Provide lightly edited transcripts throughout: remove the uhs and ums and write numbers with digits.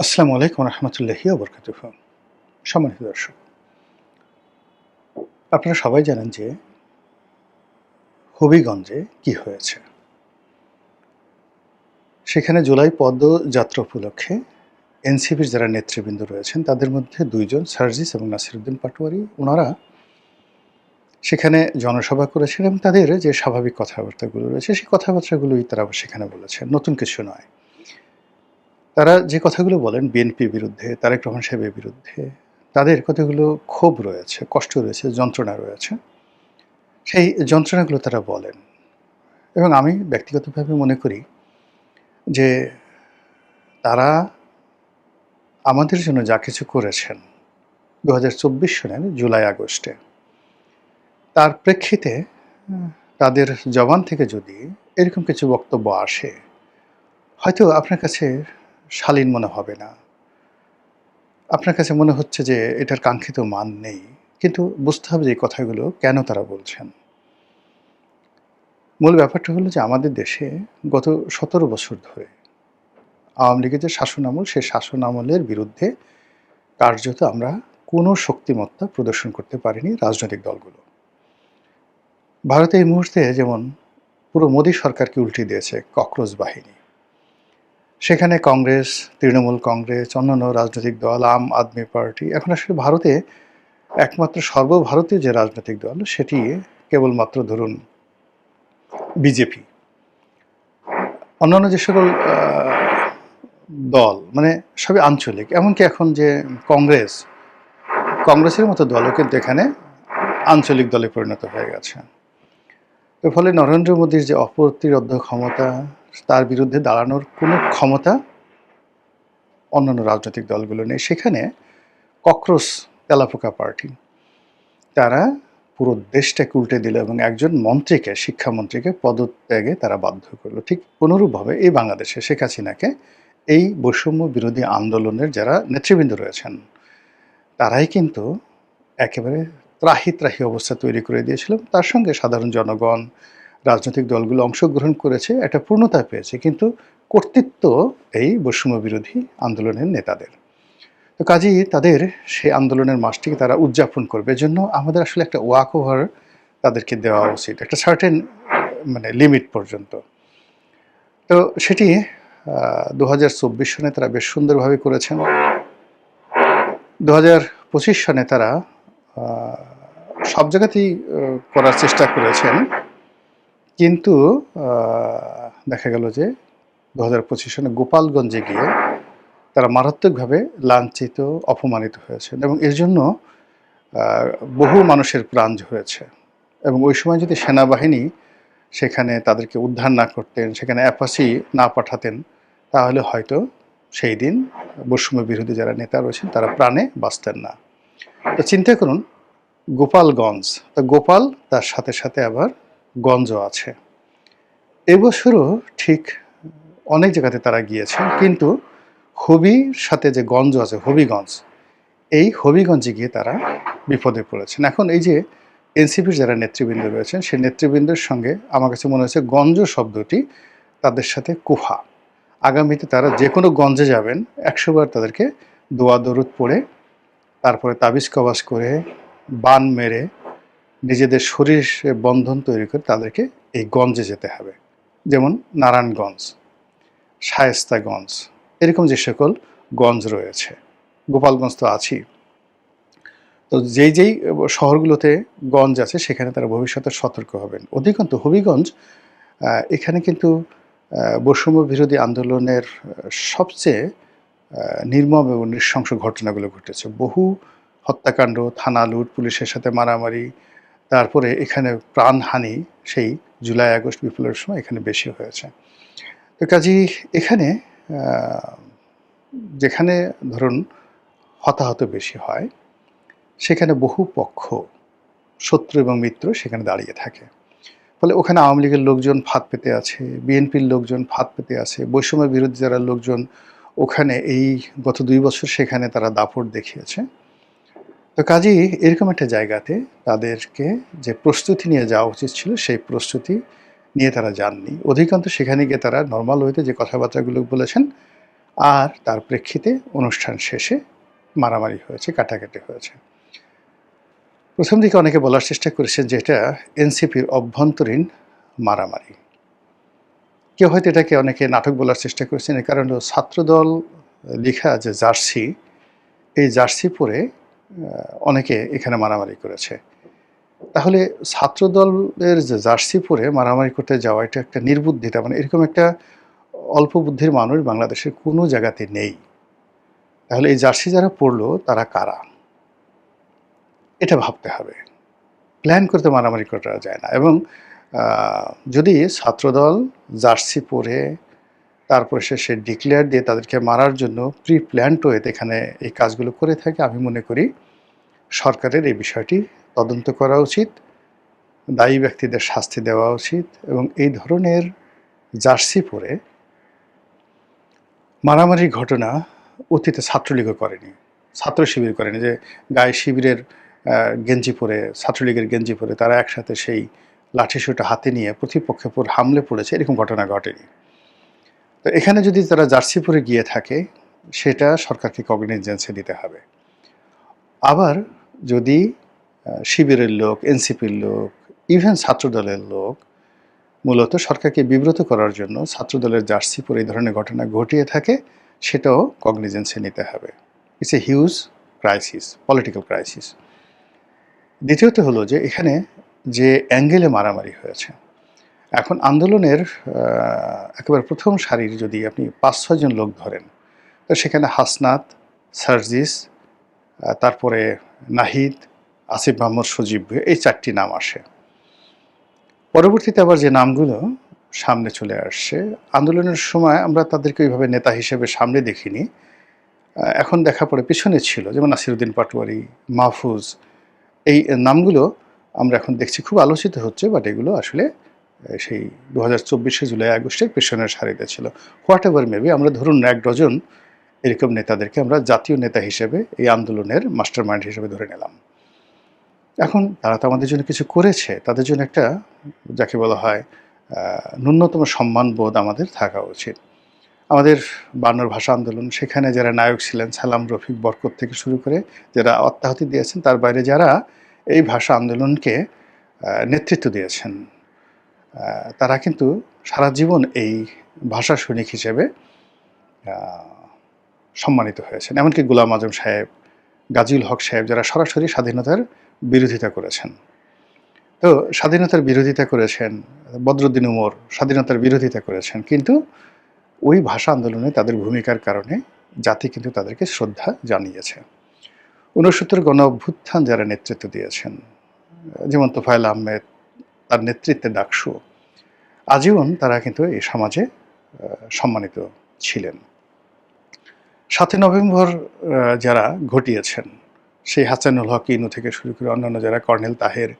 আসসালামু আলাইকুম রহমতুল্লাহি ওয়া বারাকাতুহু। সম্মানিত দর্শক, আপনারা সবাই জানেন যে হবিগঞ্জে কি হয়েছে। সেখানে জুলাই পদযাত্রা উপলক্ষে এনসিপির যারা নেতৃবৃন্দ রয়েছেন তাদের মধ্যে ২ জন সার্জিস এবং নাসিরুদ্দিন পাটোয়ারি, উনারা সেখানে জনসভা করেছেন এবং তাদের যে স্বাভাবিক কথাবার্তাগুলো রয়েছে সেই কথাবার্তাগুলোই তারা সেখানে বলেছেন। নতুন কিছু নয়। তারা যে কথাগুলো বলেন বিএনপির বিরুদ্ধে, তারেক রহমান সাহেবের বিরুদ্ধে, তাদের কতগুলো ক্ষোভ রয়েছে, কষ্ট রয়েছে, যন্ত্রণা রয়েছে। সেই যন্ত্রণাগুলো তারা বলেন এবং আমি ব্যক্তিগতভাবে মনে করি যে তারা আমাদের জন্য যা কিছু করেছেন ২০২৪ সনের জুলাই-আগস্টে, তার প্রেক্ষিতে তাদের জবান থেকে যদি এরকম কিছু বক্তব্য আসে, হয়তো আপনার কাছে শালীন মনে হবে না। আপনার কাছে মনে হচ্ছে যে এটার কাঙ্ক্ষিত মান নেই। কিন্তু বুঝতে হবে যে এই কথাগুলো কেন তারা বলছেন। মূল ব্যাপারটা হলো যে আমাদের দেশে গত ১৭ বছর ধরে আওয়ামী লীগের যে শাসনামল, সেই শাসনামলের বিরুদ্ধে কার্যত আমরা কোনো শক্তিমত্তা প্রদর্শন করতে পারিনি রাজনৈতিক দলগুলো। ভারতে এই মুহূর্তে যেমন পুরো মোদী সরকারকে উল্টে দিয়েছে ককরোচ বাহিনী। সেখানে কংগ্রেস, তৃণমূল কংগ্রেস, অন্যান্য রাজনৈতিক দল, আম আদমি পার্টি, এখন আসলে ভারতে একমাত্র সর্বভারতীয় যে রাজনৈতিক দল সেটি কেবলমাত্র ধরুন বিজেপি। অন্যান্য যে সকল দল মানে সবই আঞ্চলিক। এমনকি এখন যে কংগ্রেসের মতো দলও কিন্তু এখানে আঞ্চলিক দলে পরিণত হয়ে গেছে। এর ফলে নরেন্দ্র মোদীর যে অপ্রতিরোধ্য ক্ষমতা, তার বিরুদ্ধে দাঁড়ানোর কোনো ক্ষমতা অন্যান্য রাজনৈতিক দলগুলো নেই। সেখানে ককরোচ তেলাপোকা পার্টি, তারা পুরো দেশটাকে উল্টে দিল এবং একজন মন্ত্রীকে, শিক্ষামন্ত্রীকে পদত্যাগে তারা বাধ্য করল। ঠিক অনুরূপভাবে এই বাংলাদেশে শেখ হাসিনাকে এই বৈষম্য বিরোধী আন্দোলনের যারা নেতৃবৃন্দ রয়েছেন, তারাই কিন্তু একেবারে ত্রাহি অবস্থা তৈরি করে দিয়েছিল। তার সঙ্গে সাধারণ জনগণ, রাজনৈতিক দলগুলো অংশগ্রহণ করেছে, একটা পূর্ণতা পেয়েছে। কিন্তু কর্তৃত্ব এই বৈষম্য বিরোধী আন্দোলনের নেতাদের। তো কাজেই তাদের সেই আন্দোলনের মাসটিকে তারা উদযাপন করবে। এজন্য আমাদের আসলে একটা ওয়াক ওভার তাদেরকে দেওয়া উচিত। একটা সার্টেন মানে লিমিট পর্যন্ত। তো সেটি ২০২৪ সনে তারা বেশ সুন্দরভাবে করেছেন। ২০২৫ সনে তারা সব জায়গাতেই করার চেষ্টা করেছেন। কিন্তু দেখা গেল যে ২০২৫ সনে গোপালগঞ্জে গিয়ে তারা মারাত্মকভাবে লাঞ্ছিত, অপমানিত হয়েছেন এবং এর জন্য বহু মানুষের প্রাণ ঝরেছে। এবং ওই সময় যদি সেনাবাহিনী সেখানে তাদেরকে উদ্ধার না করতেন, সেখানে অ্যাপাচি না পাঠাতেন, তাহলে হয়তো সেই দিন বৈষম্য বিরোধী যারা নেতা রয়েছেন তারা প্রাণে বাঁচতেন না। তো চিন্তা করুন, গোপালগঞ্জ, তো গোপাল তার সাথে সাথে আবার গঞ্জও আছে। এবছরও ঠিক অনেক জায়গাতে তারা গিয়েছেন, কিন্তু হবির সাথে যে গঞ্জ আছে, হবিগঞ্জ, এই হবিগঞ্জে গিয়ে তারা বিপদে পড়েছেন। এখন এই যে এনসিপির যারা নেতৃবৃন্দ রয়েছেন, সেই নেতৃবৃন্দের সঙ্গে আমার কাছে মনে হচ্ছে গঞ্জ শব্দটি তাদের সাথে কুফা। আগামীতে তারা যে কোনো গঞ্জে যাবেন, ১০০ বার তাদেরকে দোয়া দরুদ পড়ে, তারপরে তাবিজ কবাজ করে, বান মেরে, নিজেদের শরীর বন্ধন তৈরি করে তাদেরকে এই গঞ্জে যেতে হবে। যেমন নারায়ণগঞ্জ, শায়েস্তাগঞ্জ, এরকম যে সকল গঞ্জ রয়েছে, গোপালগঞ্জ তো আছেই। তো যেই শহরগুলোতে গঞ্জ আছে সেখানে তারা ভবিষ্যতে সতর্ক হবেন। অধিকন্তু হবিগঞ্জ, এখানে কিন্তু বৈষম্য বিরোধী আন্দোলনের সবচেয়ে নির্মম এবং নৃশংস ঘটনাগুলো ঘটেছে। বহু হত্যাকাণ্ড, থানা লুট, পুলিশের সাথে মারামারি, তারপরে এখানে প্রাণহানি সেই জুলাই-আগস্ট বিপ্লবের সময় এখানে বেশি হয়েছে। তো কাজেই এখানে যেখানে ধরুন হতাহত বেশি হয়, সেখানে বহু পক্ষ, শত্রু এবং মিত্র সেখানে দাঁড়িয়ে থাকে। ফলে ওখানে আওয়ামী লীগের লোকজন ফাঁদ পেতে আছে, বিএনপির লোকজন ফাঁদ পেতে আছে, বৈষম্য বিরোধী যারা লোকজন ওখানে এই গত ২ বছর সেখানে তারা দাপট দেখিয়েছে। তো কাজেই এরকম একটা জায়গাতে তাদেরকে যে প্রস্তুতি নিয়ে যাওয়া উচিত ছিল, সেই প্রস্তুতি নিয়ে তারা যাননি। অধিকাংশ সেখানে গিয়ে তারা নরমাল ওয়েতে যে কথাবার্তাগুলো বলেছেন, আর তার প্রেক্ষিতে অনুষ্ঠান শেষে মারামারি হয়েছে, কাটাকাটি হয়েছে। প্রথম দিকে অনেকে বলার চেষ্টা করেছেন যে এটা এনসিপির অভ্যন্তরীণ মারামারি। কেউ হয়তো এটাকে অনেকে নাটক বলার চেষ্টা করেছেন, এর কারণ হলো ছাত্রদল লেখা যে জার্সি, এই জার্সি পরে অনেকে এখানে মারামারি করেছে। তাহলে ছাত্রদলের যে জার্সি পরে মারামারি করতে যাওয়া, এটা একটা নির্বুদ্ধিতা, মানে এরকম একটা অল্প বুদ্ধির মানুষ বাংলাদেশের কোনো জায়গাতে নেই। তাহলে এই জার্সি যারা পরলো তারা কারা, এটা ভাবতে হবে। প্ল্যান করতে মারামারি করা যায় না। এবং যদি ছাত্রদল জার্সি পরে তারপরে সে ডিক্লেয়ার দিয়ে তাদেরকে মারার জন্য প্রি প্ল্যান্ড ওয়েতে এখানে এই কাজগুলো করে থাকে, আমি মনে করি সরকারের এই বিষয়টি তদন্ত করা উচিত, দায়ী ব্যক্তিদের শাস্তি দেওয়া উচিত। এবং এই ধরনের জার্সি পরে মারামারির ঘটনা অতীতে ছাত্রলীগও করেনি, ছাত্র শিবির করেনি, যে গায়ে শিবিরের গেঞ্জি পরে, ছাত্রলীগের গেঞ্জি পরে তারা একসাথে সেই লাঠিসোঁটা হাতে নিয়ে প্রতিপক্ষের উপর হামলে পড়েছে, এরকম ঘটনা ঘটেনি। তো এখানে যদি তারা জার্সি পরে গিয়ে থাকে, সেটা সরকারকে কগনিজেন্সে দিতে হবে। আবার যদি শিবিরের লোক, এনসিপির লোক, ইভেন ছাত্রদলের লোক মূলত সরকারকে বিব্রত করার জন্য ছাত্রদলের জার্সি পরে এই ধরনের ঘটনা ঘটিয়ে থাকে, সেটাও কগনিজেন্সে নিতে হবে। It's a huge crisis, political crisis. দ্বিতীয়ত হলো যে এখানে যে অ্যাঙ্গেলে মারামারি হয়েছে, এখন আন্দোলনের একেবারে প্রথম সারির যদি আপনি ৫-৬ জন লোক ধরেন, তো সেখানে হাসনাত, সার্জিস, তারপরে নাহিদ, আসিফ মাহমুদ সজীব, এই ৪টি নাম আসে। পরবর্তীতে আবার যে নামগুলো সামনে চলে আসছে, আন্দোলনের সময় আমরা তাদেরকে ওইভাবে নেতা হিসেবে সামনে দেখিনি, এখন দেখা পড়ে পিছনে ছিল, যেমন নাসিরুদ্দিন পাটোয়ারি, মাহফুজ, এই নামগুলো আমরা এখন দেখছি খুব আলোচিত হচ্ছে, বাট এগুলো আসলে সেই ২০২৪ জুলাই আগস্টের পেছনের সারিতে ছিল। হোয়াট এভার মেবি, আমরা ধরুন ১ ডজন এরকম নেতাদেরকে আমরা জাতীয় নেতা হিসেবে এই আন্দোলনের মাস্টার মাইন্ড হিসেবে ধরে নিলাম। এখন তারা তো আমাদের জন্য কিছু করেছে, তাদের জন্য একটা যাকে বলা হয় ন্যূনতম সম্মানবোধ আমাদের থাকা উচিত। আমাদের ৫২ ভাষা আন্দোলন, সেখানে যারা নায়ক ছিলেন, সালাম, রফিক, বরকত থেকে শুরু করে যারা আত্মাহুতি দিয়েছেন, তার বাইরে যারা এই ভাষা আন্দোলনকে নেতৃত্ব দিয়েছেন, তারা কিন্তু সারা জীবন এই ভাষা সৈনিক হিসেবে সম্মানিত হয়েছেন। এমনকি গোলাম আজম সাহেব, গাজীউল হক সাহেব, যারা সরাসরি স্বাধীনতার বিরোধিতা করেছেন। তো স্বাধীনতার বিরোধিতা করেছেন, বদরুদ্দিন উমর স্বাধীনতার বিরোধিতা করেছেন, কিন্তু ওই ভাষা আন্দোলনে তাদের ভূমিকার কারণে জাতি কিন্তু তাদেরকে শ্রদ্ধা জানিয়েছে। ৬৯ গণ অভ্যুত্থান যারা নেতৃত্ব দিয়েছেন, যেমন তোফায়েল আহমেদ, তার নেতৃত্বে ডাকসু, আজীবন তারা কিন্তু এই সমাজে সম্মানিত ছিলেন। ৭ই নভেম্বর যারা ঘটিয়েছেন, সেই হাসানুল হক ইনু থেকে শুরু করে অন্যান্য যারা, কর্নেল তাহের,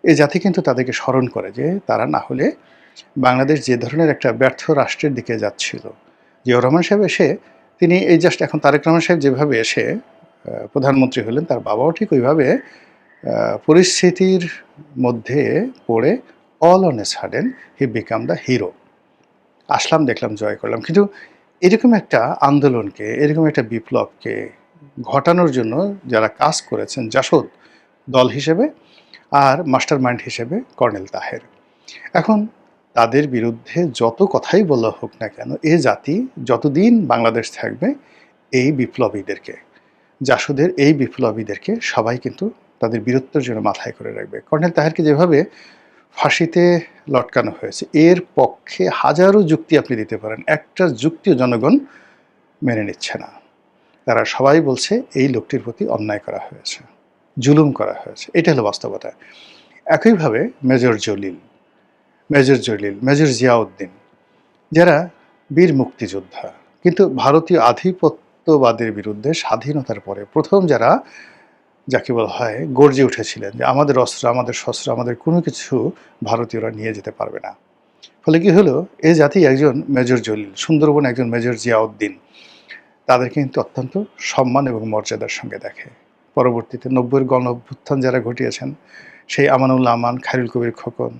এই জাতি কিন্তু তাদেরকে স্মরণ করে যে তারা না হলে বাংলাদেশ যে ধরনের একটা ব্যর্থ রাষ্ট্রের দিকে যাচ্ছিল। জিয়াউর রহমান সাহেব এসে, তিনি এই জাস্ট এখন তারেক রহমান সাহেব যেভাবে এসে প্রধানমন্ত্রী হলেন, তার বাবাও ঠিক ওইভাবে পরিস্থিতির মধ্যে পড়ে all on a sudden he became the hero. আসলাম, দেখলাম, জয় করলাম। কিন্তু এরকম একটা আন্দোলনকে, এরকম একটা বিপ্লবকে ঘটানোর জন্য যারা কাজ করেছেন, জাসদ দল হিসেবে আর মাস্টার মাইন্ড হিসেবে কর্নেল তাহের, এখন তাদের বিরুদ্ধে যত কথাই বলা হোক না কেন, এ জাতি যতদিন বাংলাদেশ থাকবে, এই বিপ্লবীদেরকে, জাসদের এই বিপ্লবীদেরকে সবাই কিন্তু তাদের বীরত্বের জন্য মাথায় করে রাখবে। কর্নেল তাহেরকে যেভাবে ফাঁসিতে লটকানো হয়েছে, এর পক্ষে হাজারো যুক্তি আপনি দিতে পারেন, একটা যুক্তিও জনগণ মেনে নিচ্ছে না। তারা সবাই বলছে এই লোকটির প্রতি অন্যায় করা হয়েছে, জুলুম করা হয়েছে, এটা হলো বাস্তবতা। একইভাবে মেজর জলিল, মেজর জিয়াউদ্দিন, যারা বীর মুক্তিযোদ্ধা, কিন্তু ভারতীয় আধিপত্যবাদের বিরুদ্ধে স্বাধীনতার পরে প্রথম যারা, যাকে বলা হয়, গর্জে উঠেছিলেন যে আমাদের অস্ত্র, আমাদের শস্ত্র, আমাদের কোনো কিছু ভারতীয়রা নিয়ে যেতে পারবে না। ফলে কি হলো, এই জাতি একজন মেজর জলিল, সুন্দরবন একজন মেজর জিয়াউদ্দিন, তাদের কিন্তু অত্যন্ত সম্মান এবং মর্যাদার সঙ্গে দেখে। পরবর্তীতে ৯০-এর গণ অভ্যুত্থান যারা ঘটিয়েছেন, সেই আমানুল্লাহ আমান, খায়রুল কবির খোকন,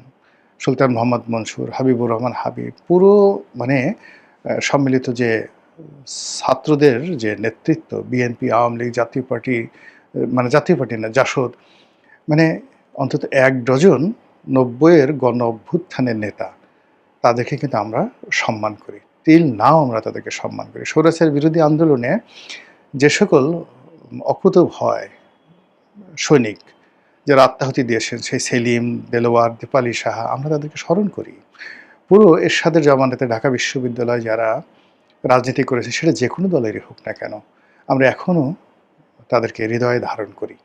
সুলতান মোহাম্মদ মনসুর, হাবিবুর রহমান হাবিব, পুরো মানে সম্মিলিত যে ছাত্রদের যে নেতৃত্ব, বিএনপি, আওয়ামী লীগ, জাতীয় পার্টি, মানে জাতীয় পার্টি না, জাসদ, মানে অন্তত ১ ডজন ৯০-এর গণ অভ্যুত্থানের নেতা, তাদেরকে কিন্তু আমরা সম্মান করি। টিল নাও আমরা তাদেরকে সম্মান করি। স্বৈরাচার বিরোধী আন্দোলনে যে সকল অকুতোভয় সৈনিক যারা আত্মাহুতি দিয়েছেন, সেই সেলিম, দেলোয়ার, দীপালি সাহা, আমরা তাদেরকে স্মরণ করি। পুরো এরশাদের জামানাতে ঢাকা বিশ্ববিদ্যালয়ে যারা রাজনীতি করেছে, সেটা যে কোনো দলেরই হোক না কেন, আমরা এখনও তাদেরকে হৃদয়ে ধারণ করি।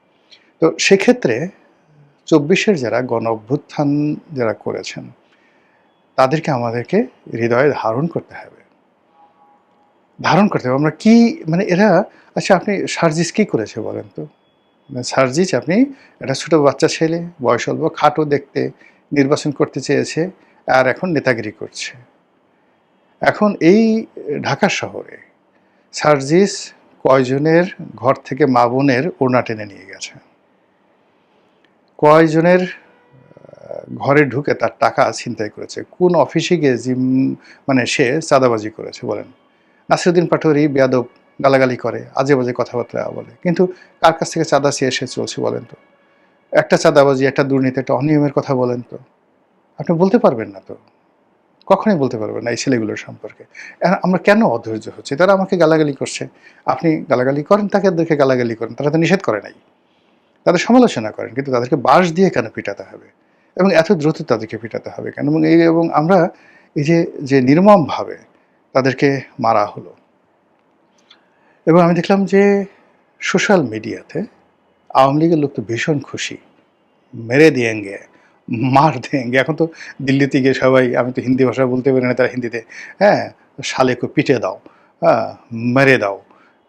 তো সেক্ষেত্রে ২৪-এর যারা গণ অভ্যুত্থান যারা করেছেন, তাদেরকে আমাদেরকে হৃদয়ে ধারণ করতে হবে। ধারণ করতে হবে। আমরা কি, মানে এরা, আচ্ছা আপনি সার্জিস কী করেছে বলেন তো? সার্জিস, আপনি একটা ছোটো বাচ্চা ছেলে, বয়স অল্প, খাটো দেখতে, নির্বাচন করতে চেয়েছে, আর এখন নেতাগিরি করছে। এখন এই ঢাকা শহরে সার্জিস কয়জনের ঘর থেকে মা বোনের ওড়না টেনে নিয়ে গেছে, কয়জনের ঘরে ঢুকে তার টাকা ছিনতাই করেছে, কোন অফিসে গিয়ে মানে সে চাঁদাবাজি করেছে বলেন। নাসিরুদ্দিন পাটোয়ারি বেয়াদব, গালাগালি করে, আজে বাজে কথাবার্তা বলে, কিন্তু কার কাছ থেকে চাঁদা চেয়ে এসে চলছে বলেন তো? একটা চাঁদাবাজি, একটা দুর্নীতি, একটা অনিয়মের কথা বলেন তো, আপনি বলতে পারবেন না তো, কখনোই বলতে পারবেন না এই ছেলেগুলোর সম্পর্কে। আমরা কেন অধৈর্য হচ্ছি? তারা আমাকে গালাগালি করছে, আপনি গালাগালি করেন, তাদেরকে গালাগালি করেন, তারা তো নিষেধ করে নাই, তাদের সমালোচনা করেন, কিন্তু তাদেরকে বাঁশ দিয়ে কেন পিটাতে হবে, এবং এত দ্রুত তাদেরকে পিটাতে হবে কেন? এবং আমরা এই যে নির্মমভাবে তাদেরকে মারা হলো, এবং আমি দেখলাম যে সোশ্যাল মিডিয়াতে আওয়ামী লীগের লোক তো ভীষণ খুশি, মেরে দিয়েঙ্গে, মার দেঙ্গে। এখন তো দিল্লিতে গিয়ে সবাই, আমি তো হিন্দি ভাষা বলতে পারি না, তারা হিন্দিতে, হ্যাঁ, শালেকে পিটে দাও, হ্যাঁ, মেরে দাও,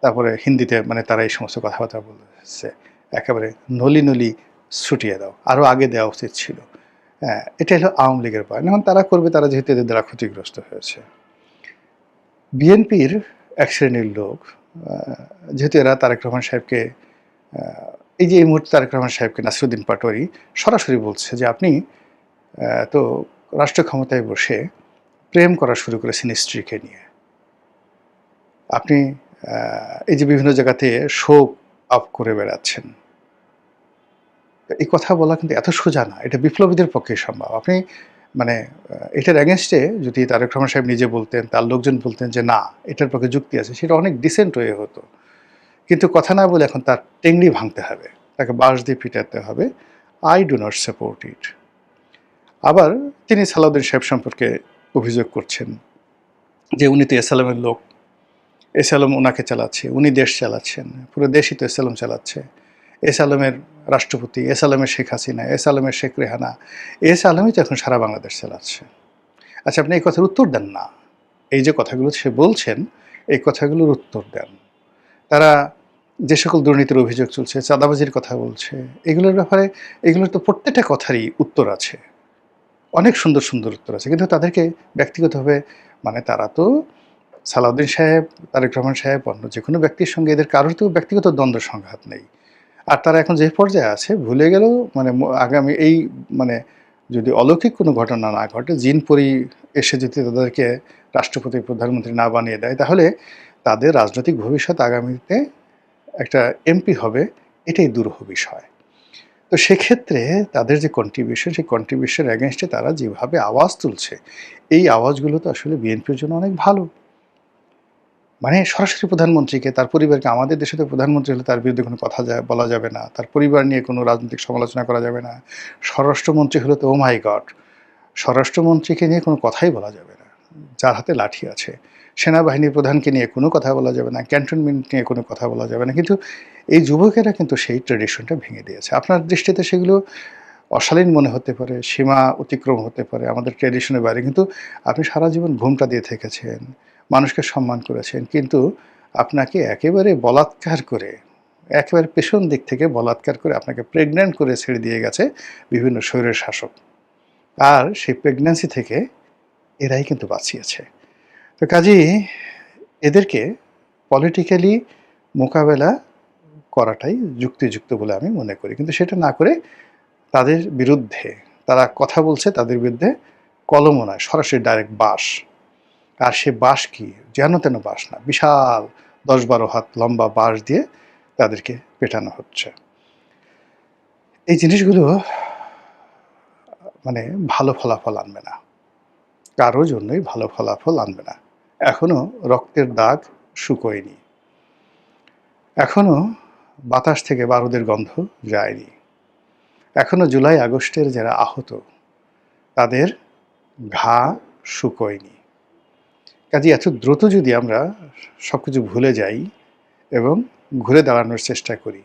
তারপরে হিন্দিতে মানে তারা এই সমস্ত কথাবার্তা বলছে, একেবারে নলি নলি ছুটিয়ে দাও, আরও আগে দেওয়া উচিত ছিল। হ্যাঁ, এটা হলো আওয়ামী লীগের বয়ান। এখন তারা করবে, তারা যেহেতু এদের দ্বারা ক্ষতিগ্রস্ত হয়েছে। বিএনপির এক শ্রেণীর লোক, যেহেতু এরা তারেক রহমান সাহেবকে, এই যে এই মুহূর্তে তারেক রহমান সাহেবকে নাসিরুদ্দিন পাটোয়ারি সরাসরি বলছে যে আপনি তো রাষ্ট্র ক্ষমতায় বসে প্রেম করা শুরু করেছেন স্ত্রীকে নিয়ে, আপনি এই যে বিভিন্ন জায়গাতে শোক আপ করে বেড়াচ্ছেন। এই কথা বলা কিন্তু এত সোজা না, এটা বিপ্লবীদের পক্ষে সম্ভব। আপনি মানে এটার অ্যাগেনস্টে যদি তারেক রহমান সাহেব নিজে বলতেন, তার লোকজন বলতেন যে না, এটার পক্ষে যুক্তি আছে, সেটা অনেক ডিসেন্ট হয়ে হতো। কিন্তু কথা না বলে এখন তার টেংরি ভাঙতে হবে, তাকে বাঁশ দিয়ে পিটাতে হবে। আই ডু নট সাপোর্ট ইট। আবার তিনি সালাউদ্দিন সাহেব সম্পর্কে অভিযোগ করছেন যে উনি তো এসালামের লোক, এসালাম ওনাকে চালাচ্ছে, উনি দেশ চালাচ্ছেন, পুরো দেশই তো এসালাম চালাচ্ছে, এসালামের রাষ্ট্রপতি, এসালামের শেখ হাসিনা, এসালামের শেখ রেহানা, এসালামই তো এখন সারা বাংলাদেশ চালাচ্ছে। আচ্ছা, আপনি এই কথার উত্তর দেন না। এই যে কথাগুলো সে বলছেন, এই কথাগুলোর উত্তর দেন। তারা যে সকল দুর্নীতির অভিযোগ চলছে, চাঁদাবাজির কথা বলছে, এগুলোর ব্যাপারে, এগুলোর তো প্রত্যেকটা কথারই উত্তর আছে, অনেক সুন্দর সুন্দর উত্তর আছে, কিন্তু তাদেরকে ব্যক্তিগতভাবে, মানে তারা তো সালাউদ্দিন সাহেব, তারেক রহমান সাহেব, অন্য যে কোনো ব্যক্তির সঙ্গে এদের কারোর তো ব্যক্তিগত দ্বন্দ্ব সংঘাত নেই। আর তারা এখন যে পর্যায়ে আছে, ভুলে গেলেও মানে আগামী এই, মানে যদি অলৌকিক কোনো ঘটনা না ঘটে, জিন পরি এসে যদি তাদেরকে রাষ্ট্রপতি, প্রধানমন্ত্রী না বানিয়ে দেয়, তাহলে তাদের রাজনৈতিক ভবিষ্যৎ আগামীতে একটা এমপি হবে, এটাই দুরূহ বিষয়। তো সেক্ষেত্রে তাদের যে কন্ট্রিবিউশন, সেই কন্ট্রিবিউশন অ্যাগেনস্টে তারা যেভাবে আওয়াজ তুলছে, এই আওয়াজগুলো তো আসলে বিএনপির জন্য অনেক ভালো। মানে সরাসরি প্রধানমন্ত্রীকে, তার পরিবারকে, আমাদের দেশে তো প্রধানমন্ত্রী হলে তার বিরুদ্ধে কোনো কথা বলা যাবে না, তার পরিবার নিয়ে কোনো রাজনৈতিক সমালোচনা করা যাবে না। স্বরাষ্ট্রমন্ত্রী হলে তো ও মাই গড, স্বরাষ্ট্রমন্ত্রীকে নিয়ে কোনো কথাই বলা যাবে না, যার হাতে লাঠি আছে। সেনাবাহিনীর প্রধানকে নিয়ে কোনো কথা বলা যাবে না, ক্যান্টনমেন্ট নিয়ে কোনো কথা বলা যাবে না। কিন্তু এই যুবকেরা কিন্তু সেই ট্র্যাডিশনটা ভেঙে দিয়েছে। আপনার দৃষ্টিতে সেগুলো অশালীন মনে হতে পারে, সীমা অতিক্রম হতে পারে, আমাদের ট্র্যাডিশনের বাইরে, কিন্তু আপনি সারা জীবন ঘুমটা দিয়ে থেকেছেন, মানুষকে সম্মান করেছেন, কিন্তু আপনাকে একেবারে বলাৎকার করে, একেবারে পেছন দিক থেকে বলাৎকার করে আপনাকে প্রেগন্যান্ট করে ছেড়ে দিয়ে গেছে বিভিন্ন স্বৈরের শাসক। আর সেই প্রেগন্যান্সি থেকে এরাই কিন্তু বাঁচিয়েছে। তো কাজেই এদেরকে পলিটিক্যালি মোকাবেলা করাটাই যুক্তিযুক্ত বলে আমি মনে করি। কিন্তু সেটা না করে তাদের বিরুদ্ধে, তারা কথা বলছে, তাদের বিরুদ্ধে কলমও নয়, সরাসরি ডাইরেক্ট বাঁশ। আর সে বাঁশ কি যেন তেন বাঁশ না, বিশাল 10-12 হাত লম্বা বাঁশ দিয়ে তাদেরকে পেটানো হচ্ছে। এই জিনিসগুলো মানে ভালো ফলাফল আনবে না, কারো জন্যই ভালো ফলাফল আনবে না। এখনো রক্তের দাগ শুকোয়নি, এখনো বাতাস থেকে বারুদের গন্ধ যায়নি, এখনো জুলাই আগস্টের যারা আহত তাদের ঘা শুকোয়নি। কাজে এত দ্রুত যদি আমরা সবকিছু ভুলে যাই এবং ঘুরে দাঁড়ানোর চেষ্টা করি,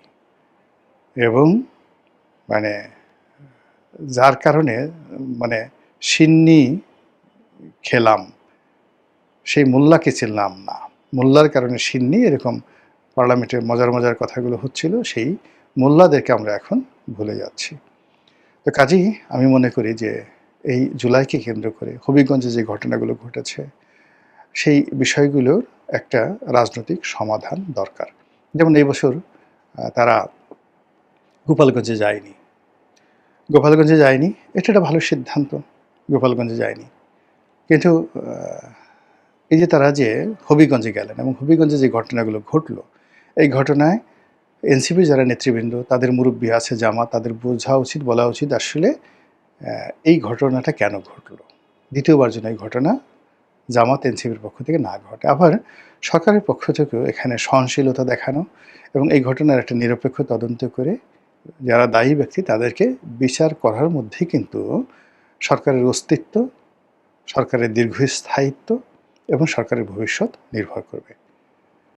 এবং মানে যার কারণে মানে সিন্নি খেলাম, সেই মোল্লাকে চিনলাম না, মোল্লার কারণে সিন্নি, এরকম পার্লামেন্টের মজার মজার কথাগুলো হচ্ছিল, সেই মোল্লাদেরকে আমরা এখন ভুলে যাচ্ছি। তো কাজেই আমি মনে করি যে এই জুলাইকে কেন্দ্র করে হবিগঞ্জে যে ঘটনাগুলো ঘটেছে সেই বিষয়গুলোর একটা রাজনৈতিক সমাধান দরকার। যেমন এই বছর তারা গোপালগঞ্জে যায়নি, গোপালগঞ্জে যায়নি, এটা একটা ভালো সিদ্ধান্ত, গোপালগঞ্জে যায়নি। কিন্তু এই যে তারা যে হবিগঞ্জে গেলেন এবং হবিগঞ্জে যে ঘটনাগুলো ঘটলো, এই ঘটনায় এনসিপির যারা নেতৃবৃন্দ, তাদের মুরব্বী আছে, জামাত, তাদের বোঝা উচিত, বলা উচিত আসলে এই ঘটনাটা কেন ঘটলো, দ্বিতীয়বার যেন এই ঘটনা জামাত এনসিপির পক্ষ থেকে না ঘটে। আবার সরকারের পক্ষ থেকেও এখানে সহনশীলতা দেখানো এবং এই ঘটনার একটা নিরপেক্ষ তদন্ত করে যারা দায়ী ব্যক্তি তাদেরকে বিচার করার মধ্যেই কিন্তু সরকারের অস্তিত্ব, সরকারের দীর্ঘস্থায়িত্ব এবং সরকারের ভবিষ্যৎ নির্ভর করবে।